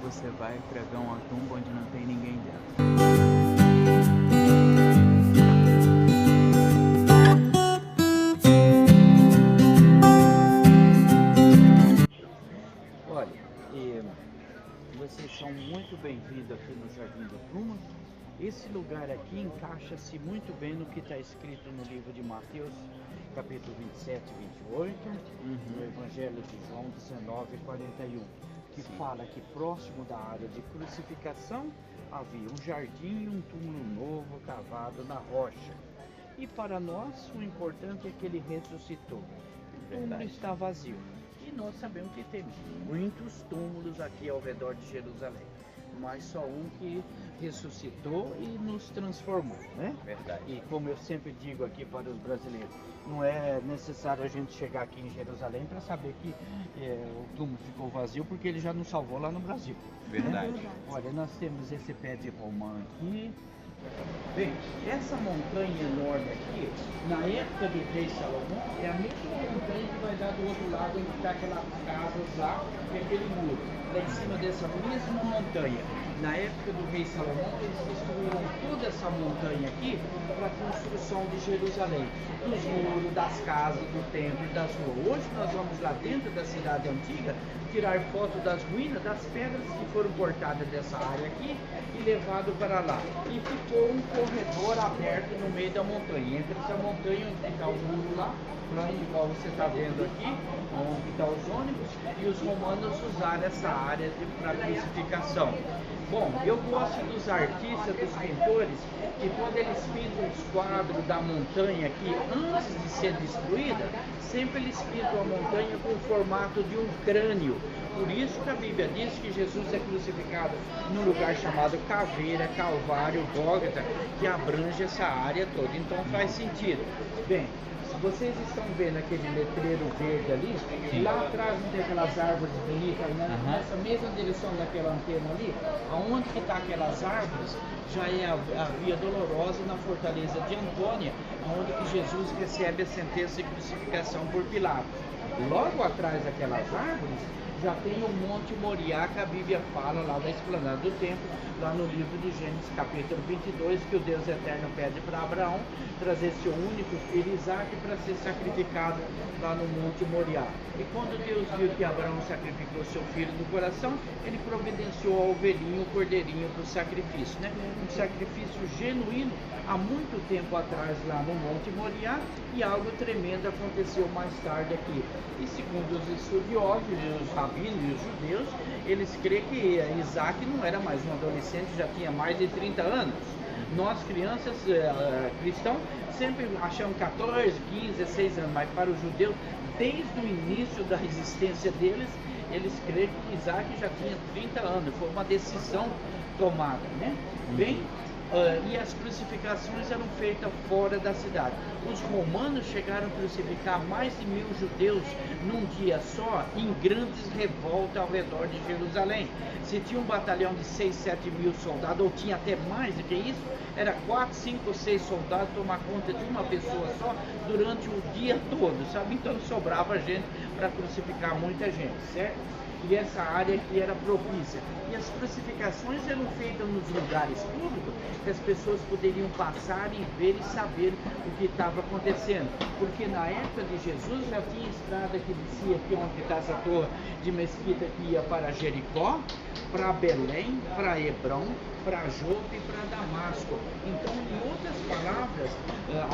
você vai pregar uma tumba onde não tem ninguém dentro. Olha, vocês são muito bem-vindos aqui no Jardim da Pluma. Esse lugar aqui encaixa-se muito bem no que está escrito no livro de Mateus, capítulo 27 e 28, no Evangelho de João 19 e 41, que fala que próximo da área de crucificação havia um jardim e um túmulo novo cavado na rocha. E para nós o importante é que ele ressuscitou. O túmulo está vazio. E nós sabemos que tem muitos túmulos aqui ao redor de Jerusalém, mas só um que ressuscitou e nos transformou, né? Verdade. E como eu sempre digo aqui para os brasileiros, não é necessário a gente chegar aqui em Jerusalém para saber que o túmulo ficou vazio, porque ele já nos salvou lá no Brasil. Verdade. Né? Olha, nós temos esse pé de romã aqui. Bem, essa montanha enorme aqui, na época do rei Salomão, é a mesma montanha que vai dar do outro lado, onde está aquelas casas lá, e aquele muro. Lá em cima dessa mesma montanha, na época do rei Salomão, eles destruíram toda essa montanha aqui para a construção de Jerusalém, dos muros, das casas, do templo e das ruas. Hoje nós vamos lá dentro da cidade antiga tirar foto das ruínas, das pedras que foram cortadas dessa área aqui e levado para lá. E ficou um corredor aberto no meio da montanha. Entre essa montanha onde está o muro lá, igual você está vendo aqui, onde estão os ônibus, e os romanos usaram essa área para crucificação. Bom, eu gosto dos artistas, dos pintores, que quando eles pintam os quadros da montanha aqui, antes de ser destruída, sempre eles pintam a montanha com o formato de um crânio. Por isso que a Bíblia diz que Jesus é crucificado num lugar chamado Caveira, Calvário, Gólgota, que abrange essa área toda. Então faz sentido. Bem, vocês estão vendo aquele letreiro verde ali? Sim. Lá atrás não tem aquelas árvores bonitas, né? Nessa mesma direção daquela antena ali, aonde que está aquelas árvores, já é a Via Dolorosa na Fortaleza de Antônia, onde que Jesus recebe a sentença de crucificação por Pilatos. Logo atrás daquelas árvores, já tem o Monte Moriá, que a Bíblia fala lá da esplanada do templo, lá no livro de Gênesis capítulo 22, que o Deus Eterno pede para Abraão trazer seu único filho Isaac para ser sacrificado lá no Monte Moriá. E quando Deus viu que Abraão sacrificou seu filho do coração, ele providenciou a ovelhinha, o cordeirinho para o sacrifício, né? Um sacrifício genuíno há muito tempo atrás lá no Monte Moriá, e algo tremendo aconteceu mais tarde aqui. E segundo os estudiosos, os rabinos e os judeus, eles creem que Isaac não era mais um adolescente, já tinha mais de 30 anos. Nós, crianças cristãos, sempre achamos 14, 15, 16 anos, mas para os judeus, desde o início da existência deles, eles creem que Isaac já tinha 30 anos. Foi uma decisão tomada, né? Bem, e as crucificações eram feitas fora da cidade. Os romanos chegaram a crucificar mais de 1000 judeus num dia só, em grandes revoltas ao redor de Jerusalém. Se tinha um batalhão de 6, 7 mil soldados, ou tinha até mais do que isso, era 4, 5, 6 soldados tomar conta de uma pessoa só durante o dia todo, sabe? Então sobrava gente para crucificar muita gente, certo? E essa área aqui era propícia. E as crucificações eram feitas nos lugares públicos, que as pessoas poderiam passar e ver e saber o que estava acontecendo. Porque na época de Jesus já tinha estrada que descia aqui onde está essa torre de mesquita, que ia para Jericó, para Belém, para Hebrom, para Jope e para Damasco. Então, em outras palavras,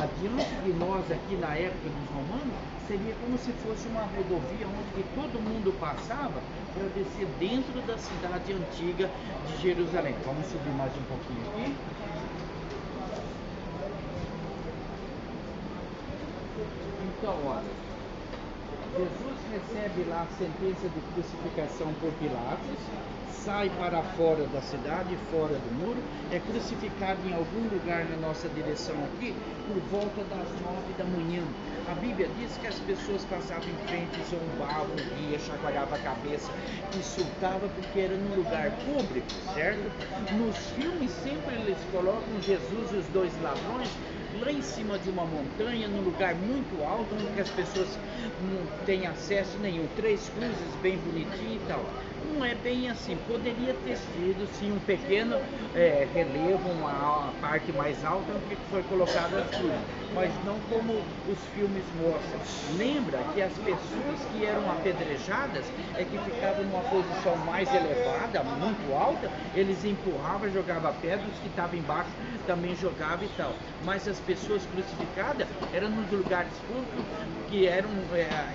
adiante de nós aqui na época dos romanos, seria como se fosse uma rodovia onde todo mundo passava para descer dentro da cidade antiga de Jerusalém. Vamos subir mais um pouquinho aqui. Então, olha, Jesus recebe lá a sentença de crucificação por Pilatos, sai para fora da cidade, fora do muro, é crucificado em algum lugar na nossa direção aqui, por volta das 9 da manhã. A Bíblia diz que as pessoas passavam em frente, zombavam, ria, chacoalhavam a cabeça, insultavam, porque era num lugar público, certo? Nos filmes sempre eles colocam Jesus e os dois ladrões lá em cima de uma montanha, num lugar muito alto, onde as pessoas não têm acesso nenhum, 3 cruzes bem bonitinho e tal. não é bem assim. Poderia ter sido sim um pequeno relevo, uma parte mais alta que foi colocado aqui, mas não como os filmes mostram. Lembra que as pessoas que eram apedrejadas é que ficavam numa posição mais elevada, muito alta, eles empurravam, jogavam pedra, os que estavam embaixo também jogavam e tal. Mas as pessoas crucificadas eram nos lugares públicos que eram,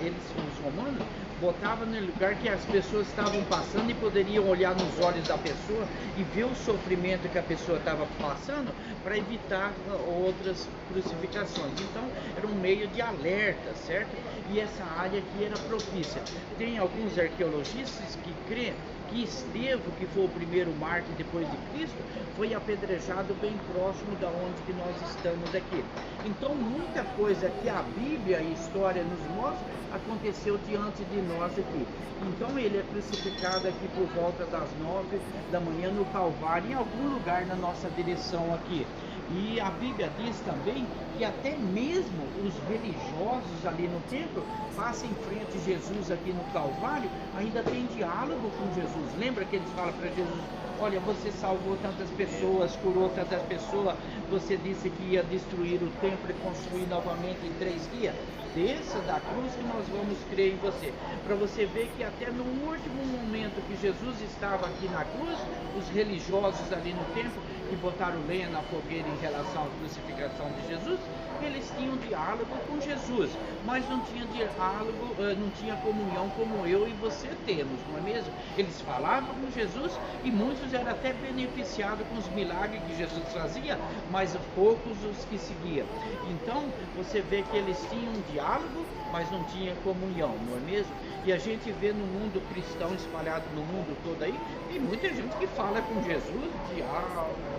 eles, os romanos, botavam no lugar que as pessoas estavam passando e poderiam olhar nos olhos da pessoa e ver o sofrimento que a pessoa estava passando para evitar outras crucificações. Então era um meio de alerta, certo? E essa área aqui era propícia. Tem alguns arqueologistas que creem que Estevão, que foi o primeiro mártir depois de Cristo, foi apedrejado bem próximo da onde que nós estamos aqui. Então muita coisa que a Bíblia e a história nos mostra aconteceu diante de nós aqui. Então ele é crucificado aqui por volta das 9 da manhã no Calvário, em algum lugar na nossa direção aqui. E a Bíblia diz também que até mesmo os religiosos ali no templo passam em frente a Jesus aqui no Calvário, ainda tem diálogo com Jesus. Lembra que eles falam para Jesus: olha, você salvou tantas pessoas, curou tantas pessoas, você disse que ia destruir o templo e construir novamente em 3 dias. Desça da cruz que nós vamos crer em você. Para você ver que até no último momento que Jesus estava aqui na cruz, os religiosos ali no templo, que botaram lenha na fogueira em relação à crucificação de Jesus, eles tinham diálogo com Jesus, mas não tinha diálogo, não tinha comunhão como eu e você temos, não é mesmo? Eles falavam com Jesus e muitos eram até beneficiados com os milagres que Jesus fazia, mas poucos os que seguiam. Então você vê que eles tinham diálogo, mas não tinha comunhão, não é mesmo? E a gente vê no mundo cristão espalhado no mundo todo aí, tem muita gente que fala com Jesus,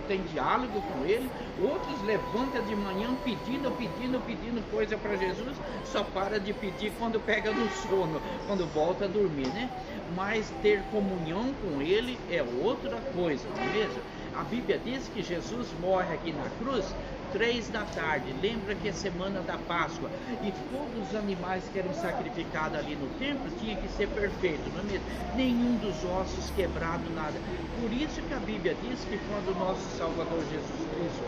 tem diálogo com ele, outros levantam de manhã pedindo coisa para Jesus, só para de pedir quando pega no sono, quando volta a dormir, né? Mas ter comunhão com ele é outra coisa, não é mesmo? A Bíblia diz que Jesus morre aqui na cruz 3 da tarde, lembra que é semana da Páscoa, e todos os animais que eram sacrificados ali no templo tinha que ser perfeito, não é mesmo? Nenhum dos ossos quebrado, nada. Por isso que a Bíblia diz que quando o nosso Salvador Jesus Cristo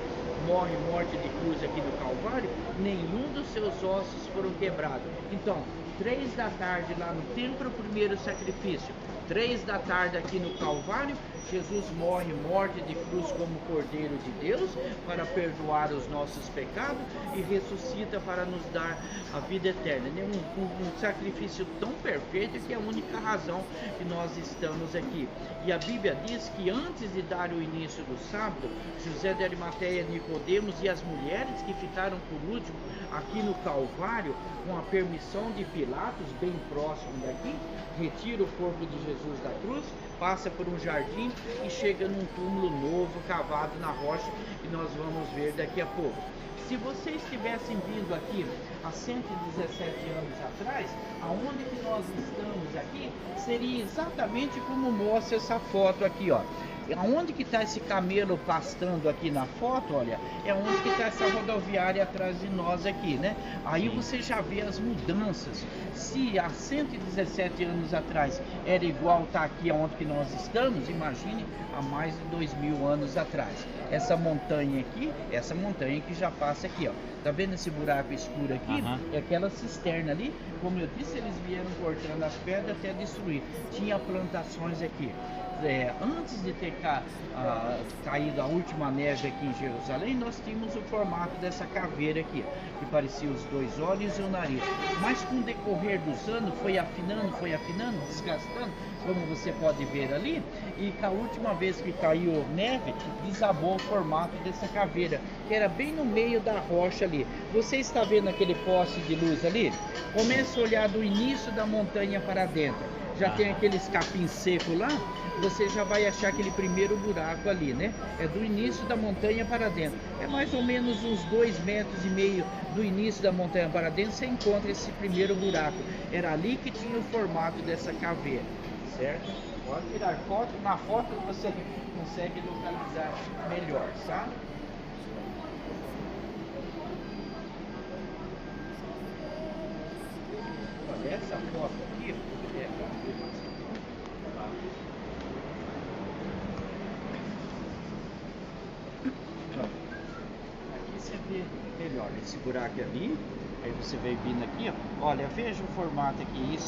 morre morte de cruz aqui no Calvário, nenhum dos seus ossos foram quebrados. Então, 3 da tarde lá no templo, o primeiro sacrifício, 3 da tarde aqui no Calvário, Jesus morre morte de cruz como Cordeiro de Deus para perdoar os nossos pecados e ressuscita para nos dar a vida eterna. Um sacrifício tão perfeito que é a única razão que nós estamos aqui. E a Bíblia diz que antes de dar o início do sábado, José de Arimateia, Nicodemos e as mulheres que ficaram por último aqui no Calvário, com a permissão de Pilatos, bem próximo daqui, retira o corpo de Jesus da cruz, passa por um jardim e chega num túmulo novo cavado na rocha, que nós vamos ver daqui a pouco. Se vocês tivessem vindo aqui há 117 anos atrás, aonde que nós estamos aqui, seria exatamente como mostra essa foto aqui, ó. Aonde que está esse camelo pastando aqui na foto, olha, é onde que está essa rodoviária atrás de nós aqui, né? Aí você já vê as mudanças. Se há 117 anos atrás era igual tá aqui aonde que nós estamos, imagine há mais de 2000 anos atrás. Essa montanha aqui, essa montanha que já passa aqui, ó. Tá vendo esse buraco escuro aqui? É aquela cisterna ali. Como eu disse, eles vieram cortando as pedras até destruir. Tinha plantações aqui. Antes de ter caído a última neve aqui em Jerusalém, nós tínhamos o formato dessa caveira aqui, que parecia os 2 olhos e o nariz. Mas com o decorrer dos anos foi afinando, desgastando, como você pode ver ali, e a última vez que caiu neve, desabou o formato dessa caveira, que era bem no meio da rocha ali. Você está vendo aquele poste de luz ali? Comece a olhar do início da montanha para dentro. Já tem aqueles capim seco lá, você já vai achar aquele primeiro buraco ali, né? É do início da montanha para dentro. É mais ou menos uns 2,5 metros do início da montanha para dentro, você encontra esse primeiro buraco. Era ali que tinha o formato dessa caveira, certo? Pode tirar foto, na foto você consegue localizar melhor, sabe? Olha, essa foto aqui, entender melhor. Esse buraco ali, aí você vai vindo aqui, ó. Olha, veja o formato aqui.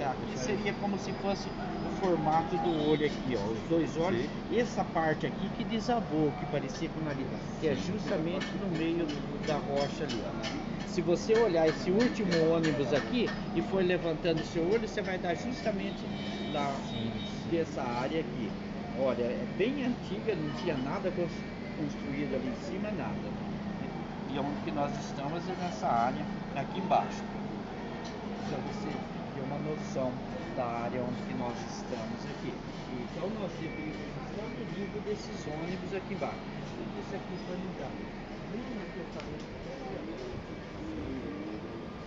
Aqui seria como se fosse o formato do olho aqui, ó. Os dois olhos. Sim. Essa parte aqui que desabou, que parecia com o nariz, que é justamente no meio da rocha ali, ó. Se você olhar esse último ônibus aqui e for levantando o seu olho, você vai dar justamente lá dessa área aqui. Olha, é bem antiga, não tinha nada construído ali em cima, nada. E onde que nós estamos é nessa área aqui embaixo. Para você ter uma noção da área onde que nós estamos aqui. Então nós estamos no nível desses ônibus aqui embaixo. Tudo isso aqui foi mudado. Lembra que eu falei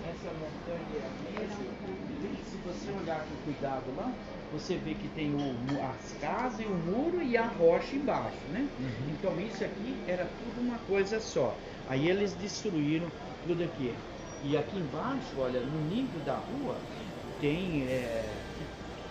essa montanha é a mesma? Se você olhar com cuidado lá, você vê que tem as casas e o muro e a rocha embaixo, né? Então isso aqui era tudo uma coisa só. Aí eles destruíram tudo aqui. E aqui embaixo, olha, no nível da rua, tem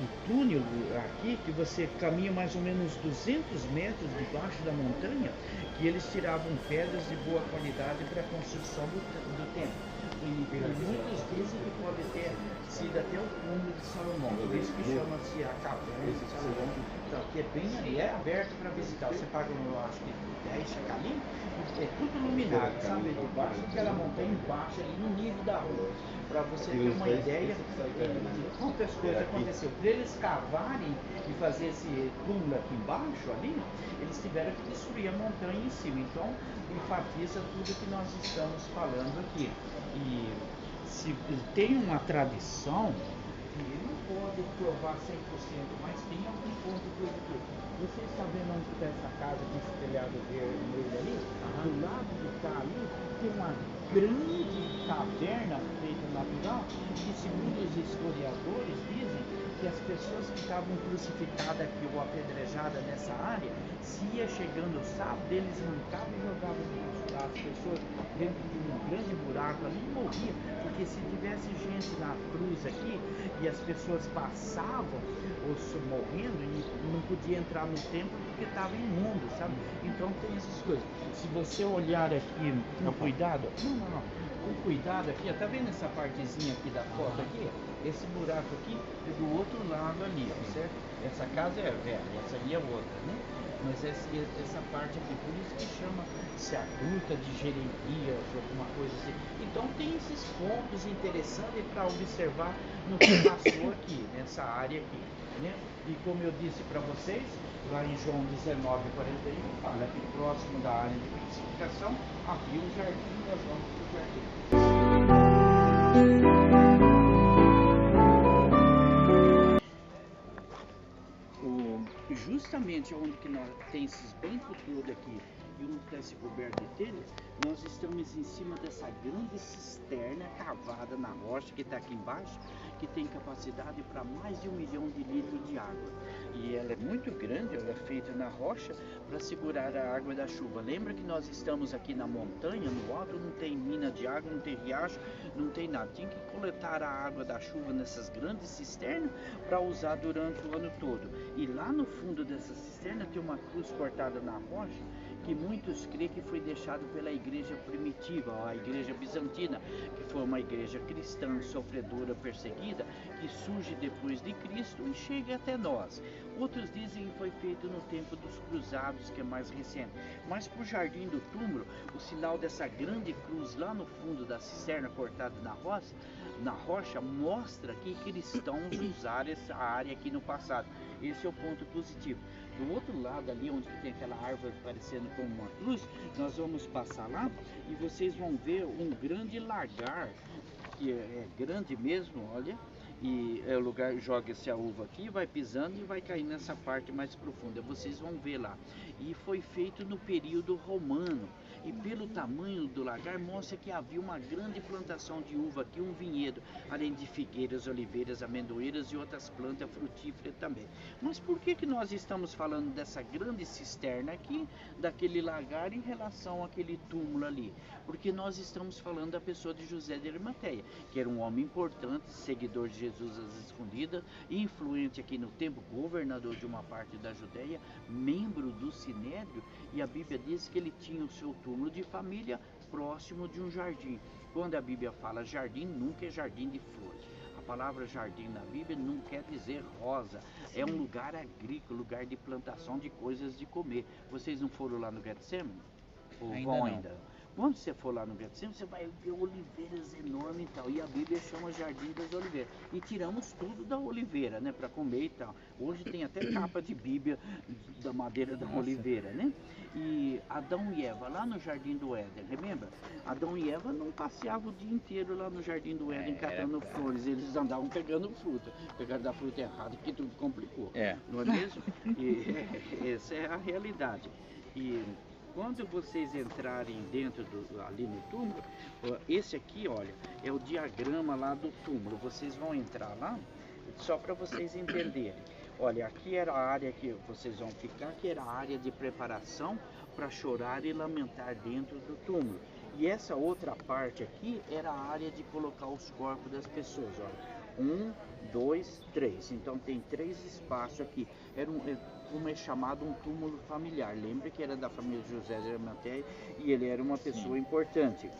um túnel aqui que você caminha mais ou menos 200 metros debaixo da montanha, que eles tiravam pedras de boa qualidade para a construção do templo. E muitos dizem que pode ter sido até o túmulo de Salomão, por isso que chama-se a caverna de Salomão, então, que é bem ali, é aberto para visitar. Você paga, eu acho que 10 chacalim, é tudo iluminado, sabe? Debaixo daquela montanha, embaixo, ali no nível da rua, para você ter uma ideia de quantas coisas aconteceram. Para eles cavarem e fazer esse túmulo aqui embaixo, ali, eles tiveram que destruir a montanha em cima. Então, enfatiza tudo que nós estamos falando aqui. E se tem uma tradição, ele não pode provar 100%, mas tem algum ponto positivo. Você está vendo onde está essa casa com esse telhado vermelho ali? Do lado de cá ali tem uma grande caverna feita natural que, segundo os historiadores, dizem que as pessoas que estavam crucificadas aqui ou apedrejadas nessa área, se ia chegando o sábado, eles arrancavam e jogavam as pessoas dentro de um grande buraco ali e morria, porque se tivesse gente na cruz aqui e as pessoas passavam morrendo e não podia entrar no templo porque estava imundo, sabe? Então tem essas coisas. Se você olhar aqui com cuidado, com cuidado aqui, tá vendo essa partezinha aqui da foto aqui? Esse buraco aqui é do outro lado ali, certo? Essa casa é velha, essa aí é outra, né? Mas essa parte aqui, por isso que chama-se a Gruta de Jeremias, alguma coisa assim. Então tem esses pontos interessantes para observar no que passou aqui, nessa área aqui, né? E como eu disse para vocês, lá em João 19:41, fala que próximo da área de crucificação havia um jardim, nós vamos para o jardim. Justamente onde que nós tem esses bancos todos aqui e onde está esse coberto de telha, nós estamos em cima dessa grande cisterna cavada na rocha que está aqui embaixo, que tem capacidade para mais de 1 milhão de litros de água. E ela é muito grande, ela é feita na rocha para segurar a água da chuva. Lembra que nós estamos aqui na montanha, no alto, não tem mina de água, não tem riacho, não tem nada. Tem que coletar a água da chuva nessas grandes cisternas para usar durante o ano todo. E lá no fundo dessa cisterna tem uma cruz cortada na rocha, que muitos creem que foi deixado pela igreja primitiva, a igreja bizantina, que foi uma igreja cristã, sofredora, perseguida, que surge depois de Cristo e chega até nós. Outros dizem que foi feito no tempo dos cruzados, que é mais recente. Mas para o jardim do túmulo, o sinal dessa grande cruz lá no fundo da cisterna cortada na rocha, mostra que cristãos usaram essa área aqui no passado. Esse é o ponto positivo. Do outro lado ali, onde tem aquela árvore parecendo como uma cruz, nós vamos passar lá e vocês vão ver um grande lagar, que é grande mesmo, olha. E é o lugar, joga-se a uva aqui, vai pisando e vai cair nessa parte mais profunda. Vocês vão ver lá. E foi feito no período romano. E pelo tamanho do lagar, mostra que havia uma grande plantação de uva aqui, um vinhedo, além de figueiras, oliveiras, amendoeiras e outras plantas frutíferas também. Mas por que nós estamos falando dessa grande cisterna aqui, daquele lagar, em relação àquele túmulo ali? Porque nós estamos falando da pessoa de José de Arimateia, que era um homem importante, seguidor de Jesus às escondidas, influente aqui no tempo, governador de uma parte da Judéia, membro do Sinédrio, e a Bíblia diz que ele tinha o seu túmulo de família próximo de um jardim. Quando a Bíblia fala jardim, nunca é jardim de flores. A palavra jardim na Bíblia não quer dizer rosa, é um lugar agrícola, lugar de plantação de coisas de comer. Vocês não foram lá no Getsemane? Ou Ainda vão não. ainda? Quando você for lá no Getsemane, você vai ver oliveiras enormes e tal. E a Bíblia chama Jardim das Oliveiras. E tiramos tudo da oliveira, né? Para comer e tal. Hoje tem até capa de Bíblia da madeira da oliveira, né? E Adão e Eva lá no Jardim do Éden, lembra? Adão e Eva não passeavam o dia inteiro lá no Jardim do Éden catando flores. Eles andavam pegando fruta. Pegaram da fruta errada, que tudo complicou. Não é mesmo? E essa é a realidade. E quando vocês entrarem dentro ali no túmulo, esse aqui, olha, é o diagrama lá do túmulo. Vocês vão entrar lá, só para vocês entenderem. Olha, aqui era a área que vocês vão ficar, que era a área de preparação para chorar e lamentar dentro do túmulo. E essa outra parte aqui era a área de colocar os corpos das pessoas, olha. 1, 2, 3. Então tem 3 espaços aqui. Como é chamado um túmulo familiar. Lembra que era da família de José de Arimateia e ele era uma pessoa importante.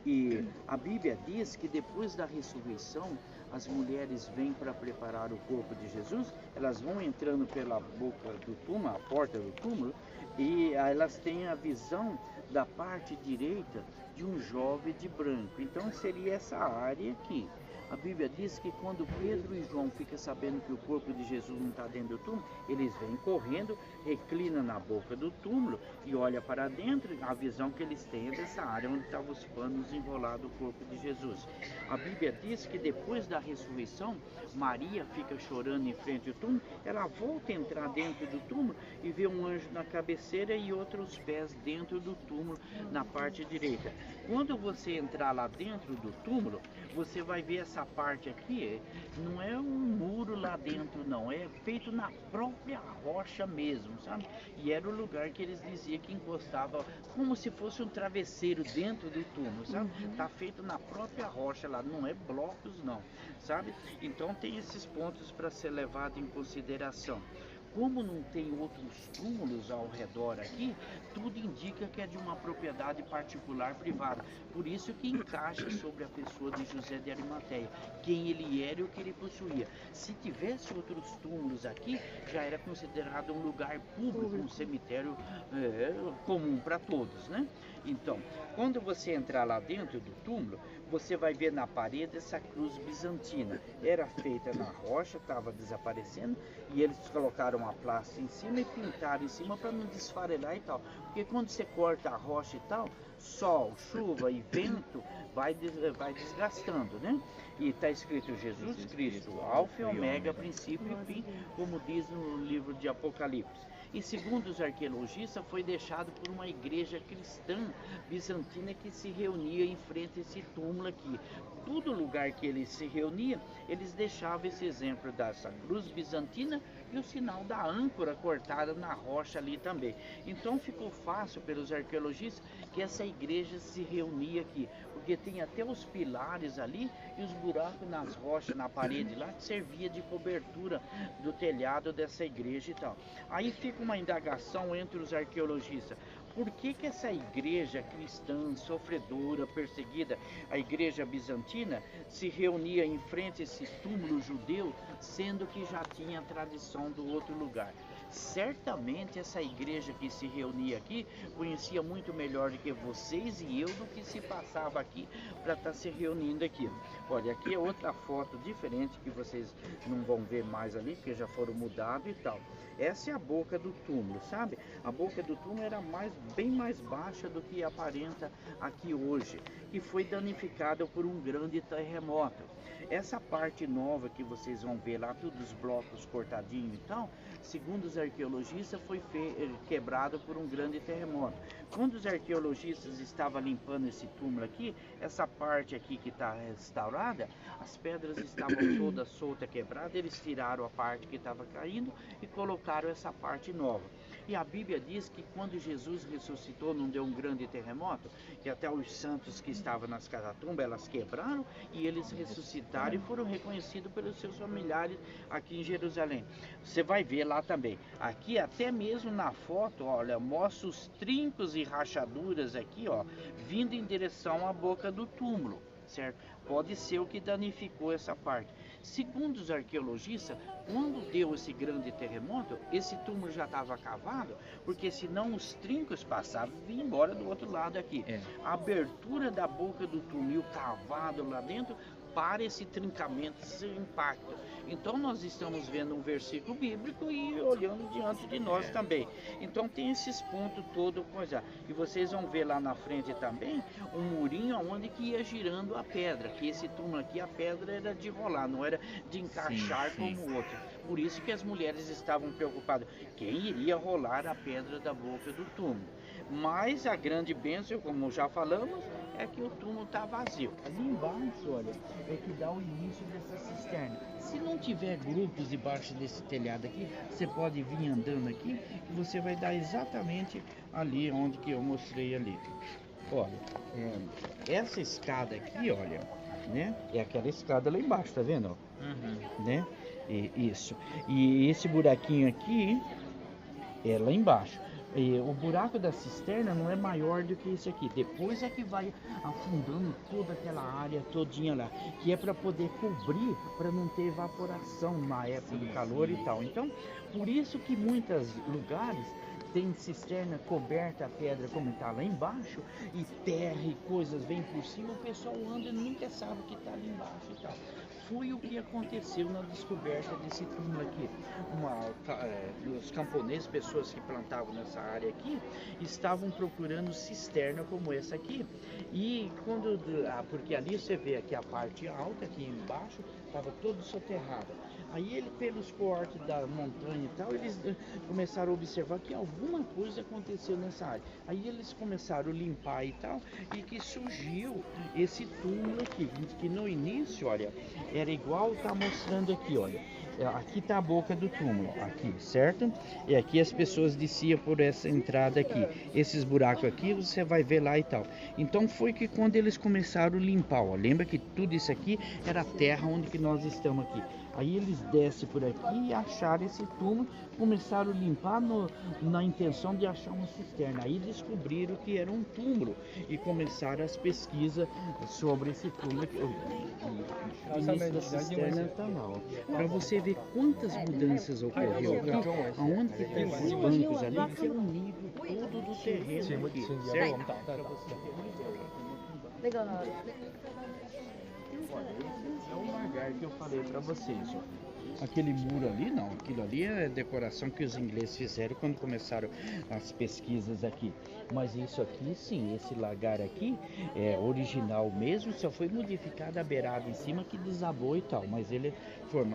E a Bíblia diz que depois da ressurreição, as mulheres vêm para preparar o corpo de Jesus, elas vão entrando pela boca do túmulo, a porta do túmulo, e elas têm a visão da parte direita de um jovem de branco. Então seria essa área aqui. A Bíblia diz que quando Pedro e João ficam sabendo que o corpo de Jesus não está dentro do túmulo, eles vêm correndo, reclinam na boca do túmulo e olham para dentro. A visão que eles têm é dessa área onde estavam os panos enrolados do corpo de Jesus. A Bíblia diz que depois da ressurreição, Maria fica chorando em frente ao túmulo, ela volta a entrar dentro do túmulo e vê um anjo na cabeceira e outros pés dentro do túmulo, na parte direita. Quando você entrar lá dentro do túmulo, você vai ver essa parte aqui, não é um muro lá dentro não, é feito na própria rocha mesmo, sabe? E era o lugar que eles diziam que encostava como se fosse um travesseiro dentro do túmulo, sabe? Tá feito na própria rocha lá, não é blocos não, sabe? Então tem esses pontos para ser levado em consideração. Como não tem outros túmulos ao redor aqui, tudo indica que é de uma propriedade particular privada. Por isso que encaixa sobre a pessoa de José de Arimateia, quem ele era e o que ele possuía. Se tivesse outros túmulos aqui, já era considerado um lugar público, um cemitério comum para todos, né? Então, quando você entrar lá dentro do túmulo, você vai ver na parede essa cruz bizantina. Era feita na rocha, estava desaparecendo, e eles colocaram a plástica em cima e pintaram em cima para não desfarelar e tal. Porque quando você corta a rocha e tal, sol, chuva e vento vai desgastando, né? E está escrito Jesus Cristo, Alfa e Ômega, princípio e fim, como diz no livro de Apocalipse. E segundo os arqueologistas, foi deixado por uma igreja cristã bizantina que se reunia em frente a esse túmulo aqui. Todo lugar que eles se reuniam, eles deixavam esse exemplo dessa cruz bizantina e o sinal da âncora cortada na rocha ali também. Então ficou fácil pelos arqueologistas que essa igreja se reunia aqui, porque tem até os pilares ali e os buracos nas rochas, na parede lá, que servia de cobertura do telhado dessa igreja e tal. Aí fica uma indagação entre os arqueologistas. Por que essa igreja cristã, sofredora, perseguida, a igreja bizantina, se reunia em frente a esse túmulo judeu, sendo que já tinha a tradição do outro lugar? Certamente essa igreja que se reunia aqui conhecia muito melhor do que vocês e eu do que se passava aqui para estar se reunindo aqui. Olha, aqui é outra foto diferente que vocês não vão ver mais ali, porque já foram mudados e tal. Essa é a boca do túmulo, sabe? A boca do túmulo era bem mais baixa do que aparenta aqui hoje, que foi danificada por um grande terremoto. Essa parte nova que vocês vão ver lá, todos os blocos cortadinhos e tal, segundo os arqueologistas, foi quebrado por um grande terremoto. Quando os arqueologistas estavam limpando esse túmulo aqui, essa parte aqui que está restaurada, as pedras estavam todas soltas, quebradas, eles tiraram a parte que estava caindo e colocaram essa parte nova. E a Bíblia diz que quando Jesus ressuscitou, não deu um grande terremoto, que até os santos que estavam nas catatumbas, elas quebraram e eles ressuscitaram e foram reconhecidos pelos seus familiares aqui em Jerusalém. Você vai ver lá também. Aqui até mesmo na foto, olha, mostra os trincos e rachaduras aqui, ó, vindo em direção à boca do túmulo, certo? Pode ser o que danificou essa parte. Segundo os arqueologistas, quando deu esse grande terremoto, esse túmulo já estava cavado, porque senão os trincos passavam e vinham embora do outro lado aqui. A abertura da boca do túmulo e o cavado lá dentro para esse trincamento, esse impacto. Então nós estamos vendo um versículo bíblico e olhando diante de nós também. Então tem esses pontos todo coisa. E vocês vão ver lá na frente também um murinho onde que ia girando a pedra, que esse túmulo aqui, a pedra era de rolar, não era de encaixar como o outro. Por isso que as mulheres estavam preocupadas, quem iria rolar a pedra da boca do túmulo. Mas a grande bênção, como já falamos, é que o túmulo está vazio. Ali embaixo, olha, é que dá o início dessa cisterna. Se não tiver grupos debaixo desse telhado aqui, você pode vir andando aqui e você vai dar exatamente ali onde que eu mostrei ali. Olha, essa escada aqui, olha, né? É aquela escada lá embaixo, tá vendo? Né? Isso. E esse buraquinho aqui é lá embaixo. E o buraco da cisterna não é maior do que esse aqui. Depois é que vai afundando toda aquela área todinha lá, que é para poder cobrir, para não ter evaporação na época do calor e tal. Então, por isso que muitos lugares tem cisterna coberta a pedra como está lá embaixo, e terra e coisas vêm por cima, o pessoal anda e nunca sabe o que está ali embaixo e tal. Foi o que aconteceu na descoberta desse túmulo aqui. Os camponeses, pessoas que plantavam nessa área aqui, estavam procurando cisterna como essa aqui. E porque ali você vê aqui a parte alta, aqui embaixo, estava todo soterrado. Aí pelos cortes da montanha e tal, eles começaram a observar que alguma coisa aconteceu nessa área. Aí eles começaram a limpar e tal, e que surgiu esse túmulo aqui, que no início, olha, era igual tá mostrando aqui, olha. Aqui tá a boca do túmulo, aqui, certo? E aqui as pessoas desciam por essa entrada aqui. Esses buracos aqui você vai ver lá e tal. Então foi que quando eles começaram a limpar, ó, lembra que tudo isso aqui era a terra onde que nós estamos aqui. Aí eles descem por aqui e acharam esse túmulo, começaram a limpar na intenção de achar uma cisterna. Aí descobriram que era um túmulo e começaram as pesquisas sobre esse túmulo aqui. O início da cisterna está lá, ó. Para você ver quantas mudanças ocorreu aqui, aonde que tem os bancos ali, que é o nível todo do terreno aqui, certo? É o lagar que eu falei para vocês, ó. Aquele muro ali, não, aquilo ali é decoração que os ingleses fizeram quando começaram as pesquisas aqui. Mas isso aqui, sim, esse lagar aqui é original mesmo, só foi modificada a beirada em cima que desabou e tal. Mas ele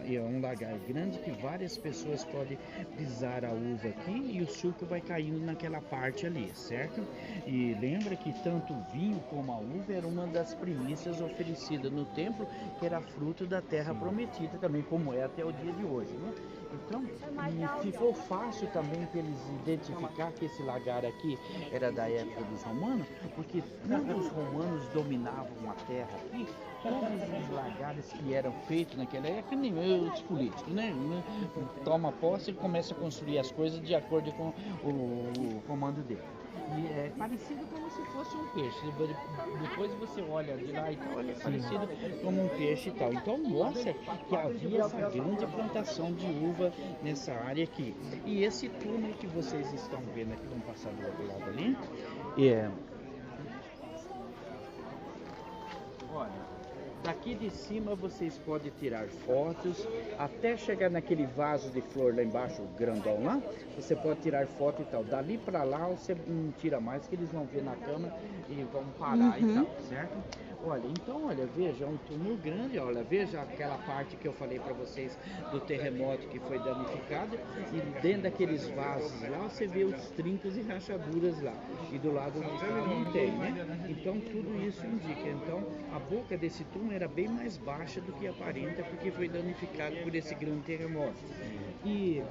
é um lagar grande que várias pessoas podem pisar a uva aqui e o suco vai caindo naquela parte ali, certo? E lembra que tanto o vinho como a uva era uma das primícias oferecidas no templo, que era fruto da terra prometida também, como é até o dia de hoje, né? Então, ficou fácil também para eles identificar que esse lagar aqui era da época dos romanos, porque quando os romanos dominavam a terra aqui, todos os lagares que eram feitos naquela época, nem os políticos, né? Toma posse e começa a construir as coisas de acordo com o comando dele. E é parecido como se fosse um peixe. Depois você olha de lá e tal, olha, é parecido como um peixe e tal. Então mostra que havia essa grande plantação de uva nessa área aqui. E esse túmulo que vocês estão vendo aqui, vamos passar do outro lado ali. Olha, daqui de cima vocês podem tirar fotos, até chegar naquele vaso de flor lá embaixo, grandão lá, você pode tirar foto e tal. Dali pra lá você não tira mais, que eles vão ver na câmera e vão parar e tal, certo? Olha, então, olha, veja, um túmulo grande, olha, veja aquela parte que eu falei para vocês do terremoto que foi danificado, e dentro daqueles vasos lá você vê os trincos e rachaduras lá, e do lado de cá não tem, né? Então tudo isso indica. Então a boca desse túmulo era bem mais baixa do que aparenta, porque foi danificado por esse grande terremoto. E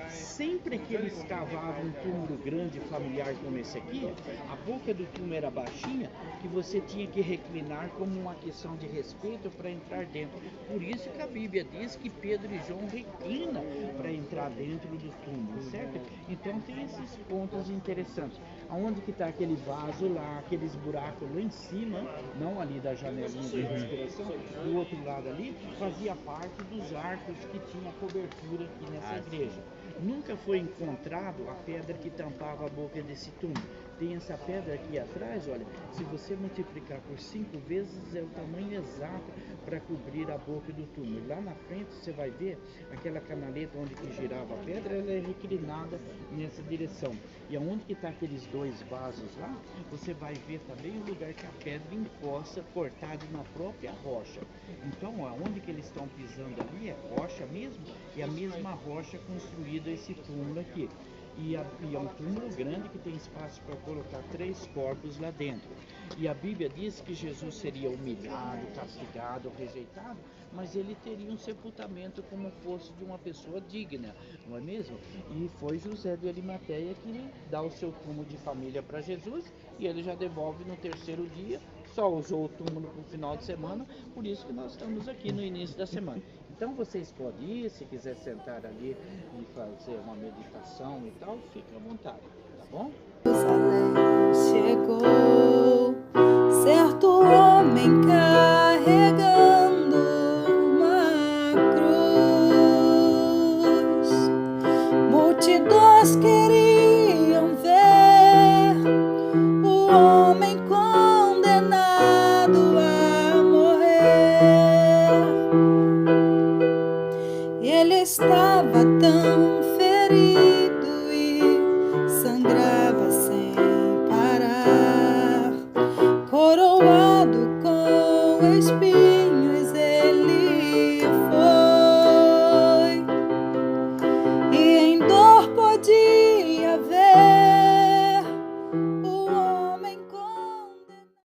sempre que eles cavavam um túmulo grande, familiar como esse aqui, a boca do túmulo era baixinha, que você tinha que reclinar como uma questão de respeito para entrar dentro. Por isso que a Bíblia diz que Pedro e João reclinam para entrar dentro do túmulo, certo? Então tem esses pontos interessantes. Aonde que está aquele vaso lá, aqueles buracos lá em cima, não ali da janelinha de respiração, do outro lado ali, fazia parte dos arcos que tinha cobertura aqui nessa igreja. Nunca foi encontrado a pedra que tampava a boca desse túmulo. Tem essa pedra aqui atrás, olha, se você multiplicar por 5 vezes é o tamanho exato para cobrir a boca do túmulo. Lá na frente você vai ver aquela canaleta onde que girava a pedra, ela é reclinada nessa direção. E aonde que está aqueles 2 vasos lá, você vai ver também o lugar que a pedra encosta, cortado na própria rocha. Então, aonde que eles estão pisando ali é rocha mesmo, e a mesma rocha construída esse túmulo aqui. E é um túmulo grande que tem espaço para colocar 3 corpos lá dentro. E a Bíblia diz que Jesus seria humilhado, castigado, rejeitado, mas ele teria um sepultamento como fosse de uma pessoa digna, não é mesmo? E foi José de Arimateia que dá o seu túmulo de família para Jesus, e ele já devolve no 3º dia, só usou o túmulo para o final de semana, por isso que nós estamos aqui no início da semana. Então vocês podem ir, se quiser sentar ali e fazer uma meditação e tal, fique à vontade, tá bom? Chegou certo homem carregando uma cruz. Multidões queriam ver o homem condenado a morrer. Ele estava tão ferido e sangrava sem parar. Coroado com espinhos ele foi, e em dor podia ver